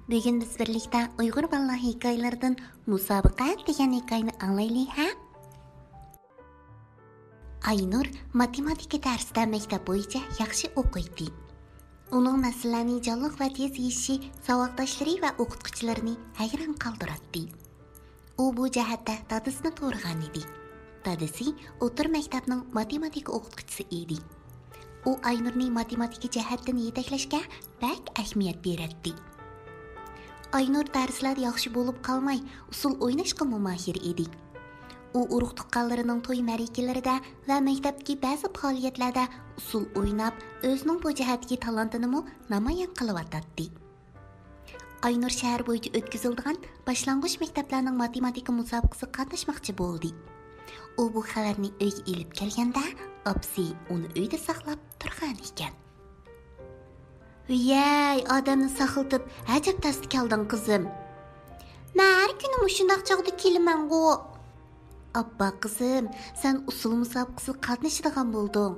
Bugün biz birlikte Uyghur balla hikayelerden Musabaqa degan hikayeni anglaylik ha? Aynur matematika darsida maktab bo'yicha yaxshi o'qiydi. Uning masalani jonliq va tez yeyishi savodoshlari va o'qituvchilarini hayron qoldiradi. U bu jihatda dadasini to'rg'an edi. Dadasi o'tir maktabning matematika o'qituvchisi edi. U Aynurni matematika jihatdan yetaklashga bak ahamiyat beradi. Aynur darslarda yaxshi bo'lib qolmay, usul o'ynashga mahir edi. U urug' tuqqanlarining to'y ma'rakalarida va maktabdagi ba'zi faoliyatlarda usul o'ynab, o'zining bu jihatdagi talantini namoyon qilyotdi. Aynur shahar bo'yicha o'tkaziladigan boshlang'ich maktablarning matematika musobaqasiga qatnashmoqchi bo'ldi. U bu xabarni uyga elib kelganda, opsi uni uyda saqlab turgan ekan. "Voy, odamni saqiltib, ajab tasdi kelding qizim. Men har kuni mushundaq chog'da kelaman-ku. Abba qizim, sen usul musobaqasiga qatnashadigan bo'lding.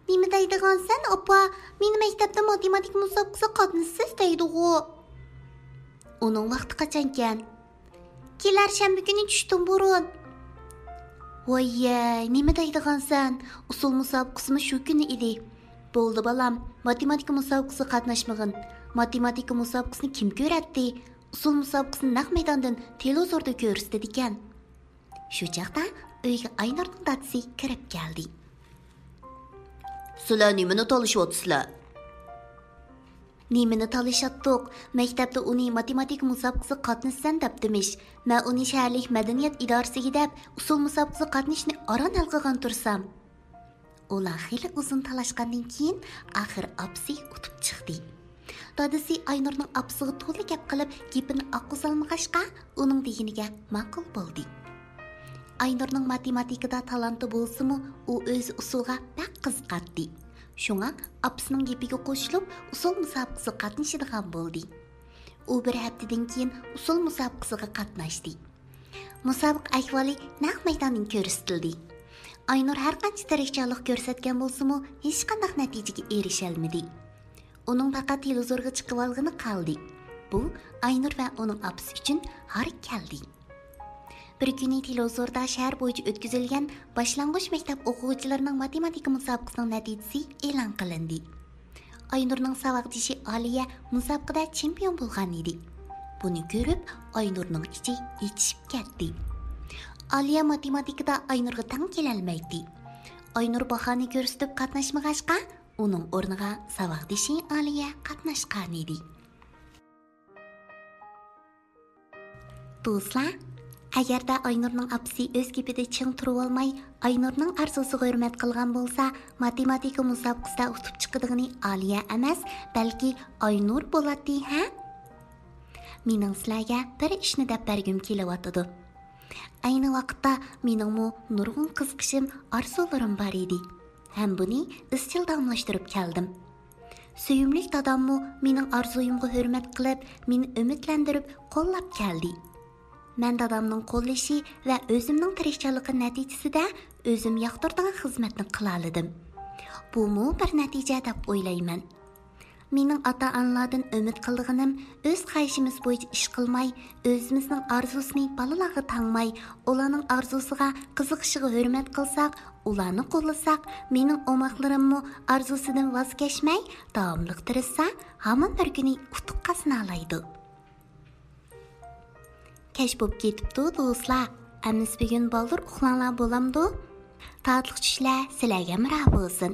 Nima deydigansan, oppa? Meni maktabda matematika musobaqasiga qatnashsiz deydi-ku. Uning vaqti qachonkan? Kelar shanba kuni tushdan burun. Voy, nima deydigansan? Usul musobaqasimi shu kuni edi. Bo'ldi balam, matematika musobaqasiga qatnashmag'in. Matematika musobaqasini kim ko'radi? Usul musobaqasini naq maydondan televizorda ko'rsatdi ekan. Shu chaqda uyga Aynurning dadasi kirib keldi. "Sizlar nimani talashyapsizlar?" "Nimani talashyaptiq? Maktabda uni matematika musobaqasiga qatnashsan debdimish. Men uni shaharlik madaniyat idorasiga deb usul musobaqasiga qatnashni aron hal qilgan tursam." Ular xeyli uzun talashgandan keyin oxir opsi o'tib chiqdi. Dadasi Aynurning opsiga to'la gap qilib, gapini oqizolmag'achqa, uning deginiga ma'qul bo'ldi. Aynurning matematikada talanti bo'lsa-mu, u o'zi usulga bak qiziqadi. Shunga opsining gapiga qo'shilib, usul musobaqasiga qatnashadigan bo'ldi. U bir haftadan keyin usul musobaqasiga qatnashdi. Musobaqa ahvoli naq maydondan ko'rsatildi. Aynur har qancha tirishchilik ko'rsatgan bo'lsa-mu, hech qanday natijaga erisha olmadi. Uning faqat televizorga chiqib olgani qoldi. Bu Aynur va uning opasi uchun har keldi. Bir kuni televizorda shahar bo'yicha o'tkazilgan boshlang'ich maktab o'quvchilarining matematika musobaqasining natijasi e'lon qilindi. Aynurning savoddoshi Aliya musobaqada chempion bo'lgan edi. Buni ko'rib, Aynurning ichi ichib ketdi. Aliya matematikada Aynurga tang kelolmaydi. Aynur bahoni ko'rsatib qatnashmag'achqa, uning o'rniga savoddoshi Aliya qatnashgan edi. Do'stlar, agarda Aynurning opasi o'z gapida ching turib olmay, Aynurning orzusiga hurmat qilgan bo'lsa, matematika musobaqasida o'tib chiqadigani Aliya emas, balki Aynur bo'ladi, ha? Mening sizlarga bir ishni deb bergim kelyotdi. Ayni vaqtda meningmi nurg'un qiziqishim, orzularim bor edi. Ham buni izchil davomlashtirib keldim. Suyimli dadammi mening orzuyimga hurmat qilib, meni umidlantirib, qo'llab keldi. Men dadamning qo'llashi va o'zimning tirishchiligi natijasida o'zim yoqtirgan xizmatni qila oldim. Bu bir natija deb o'ylayman. Mening ota-onalardan umid qilganim, o'z xohishimiz bo'yicha ish qilmay, o'zimizning orzusini balalarga tangmay, ularning orzusiga, qiziqishiga hurmat qilsak, ularni qo'llasak, mening omoqlarimmi orzusidan voz kechmay, davomli tirishsa, hamon bir kuni utuq qasnalaydi. Kech bo'lib ketibdi, do'stlar. Ammo bugun baldur uxlanglar bo'lamdi. Tatliq tushlar sizlarga ma'ruf bo'lsin.